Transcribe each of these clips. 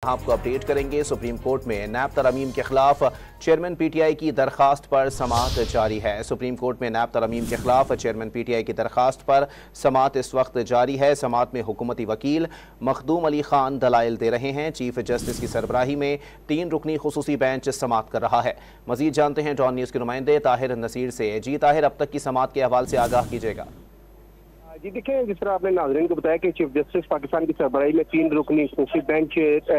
आपको अपडेट करेंगे। Supreme court में नैब तरमीम के खिलाफ चेयरमैन पीटीआई की दरखास्त पर समाअत जारी है। सुप्रीम कोर्ट में नैब तरमीम के खिलाफ चेयरमैन पीटीआई की दरखास्त पर समाअत इस वक्त जारी है। समाअत में हुकूमती वकील मखदूम अली खान दलाइल दे रहे हैं। चीफ जस्टिस की सरबराही में 3 रुकनी खुसूसी बेंच समाअत कर रहा है। मजीद जानते हैं डॉन न्यूज़ के नुमाइंदे ताहिर नसीर से। जी ताहिर, अब तक की समाअत के हवाले से आगाह कीजिएगा। जी देखिए, जिस तरह आपने नाज़रीन को बताया कि चीफ जस्टिस पाकिस्तान की सरबराही में 3 रुकनी खुसूसी बेंच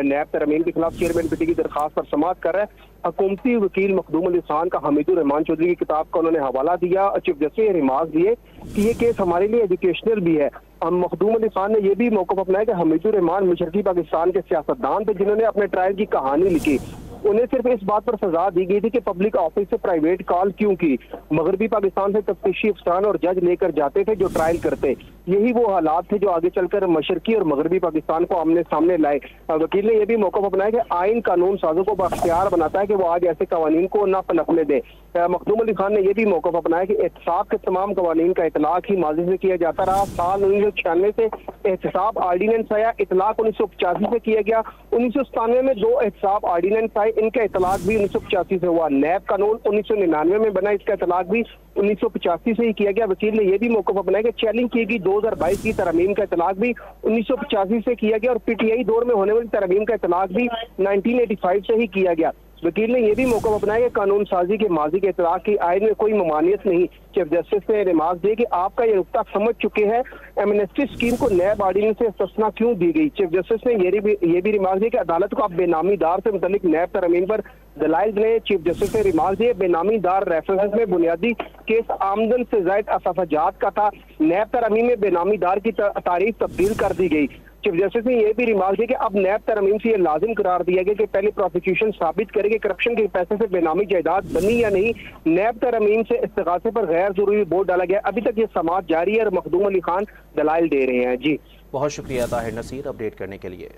नैब तरमीम के खिलाफ चेयरमैन पीटीआई की दरखास्त पर समाअत कर रहा है। हुकूमती वकील मखदूम अली खान का हमीदुर रहमान चौधरी की किताब का उन्होंने हवाला दिया। चीफ जस्टिस ने रिमार्क दिए कि ये केस हमारे लिए एजुकेशनल भी है। मखदूम अली खान ने यह भी मौक़िफ़ अपनाया कि हमीदुर रहमान मशरकी पाकिस्तान के सियासतदान थे जिन्होंने अपने ट्रायल की कहानी लिखी। उन्हें सिर्फ इस बात पर सजा दी गई थी कि पब्लिक ऑफिस से प्राइवेट कॉल क्यों की। मगरबी पाकिस्तान से तफ्तीशी अफसरान और जज लेकर जाते थे जो ट्रायल करते। यही वो हालात थे जो आगे चलकर मशरकी और मगरबी पाकिस्तान को आमने सामने लाए। वकील ने यह भी मौक़िफ़ अपनाया कि आइन कानून साजों को बाख्तियार बनाता है कि वो आज ऐसे कवानीन को न पनपने दे। मखदूम अली खान ने यह भी मौक़िफ़ अपनाया कि एहतसाब के तमाम कवानीन का इतलाक ही माजी से किया जाता रहा। साल 1996 से एहतसाब आर्डीनेंस आया, इतलाक 1985 से किया गया। 1997 में 2 एहतसाब आर्डीनेंस आए, इनका इतलाक भी 1985 से हुआ। नैब कानून 1999 में बना, इसका इतलाक भी 1985 से ही किया गया। वकील ने यह भी मौक़िफ़ अपनाया कि चैलेंज की गई 2022 की तरमीम का इतलाक भी 1985 से किया गया और पीटीआई दौर में होने वाली तरमीम का इतलाक भी 1985 से ही किया गया। वकील ने यह भी मौक़िफ़ अपनाया कि कानून साजी के माजी के इतलाक की आइन में कोई ममानियत नहीं। चीफ जस्टिस ने रिमार्क दिए कि आपका ये नुकता समझ चुके हैं, एमनेस्टी स्कीम को नैब ऑर्डिनेंस से इस्तिस्ना क्यों दी गई। चीफ जस्टिस ने ये भी रिमार्क दिया कि अदालत को आप बेनामी दार से मुतल्लिक नैब तरमीम पर दलाइल दें। चीफ जस्टिस ने रिमार्क दिए बेनामी दार रेफरेंस में बुनियादी केस आमदन से ज़ायद असाफाजात का था। नैब तरमीम में बेनामी दार की तारीफ तब्दील कर दी गई। चीफ जस्टिस ने यह भी रिमार्क दिया कि अब नैब तरमीम से यह लाजिम करार दिया गया कि पहले प्रोसिक्यूशन साबित करे कि करप्शन के पैसे से बेनामी जायदाद बनी या नहीं। नैब तरमीम से इस्तिगासे पर गैर जरूरी बोर्ड डाला गया। अभी तक ये समाअत जारी है और मखदूम अली खान दलाइल दे रहे हैं। जी बहुत शुक्रिया ताहिर नसीर अपडेट करने के लिए।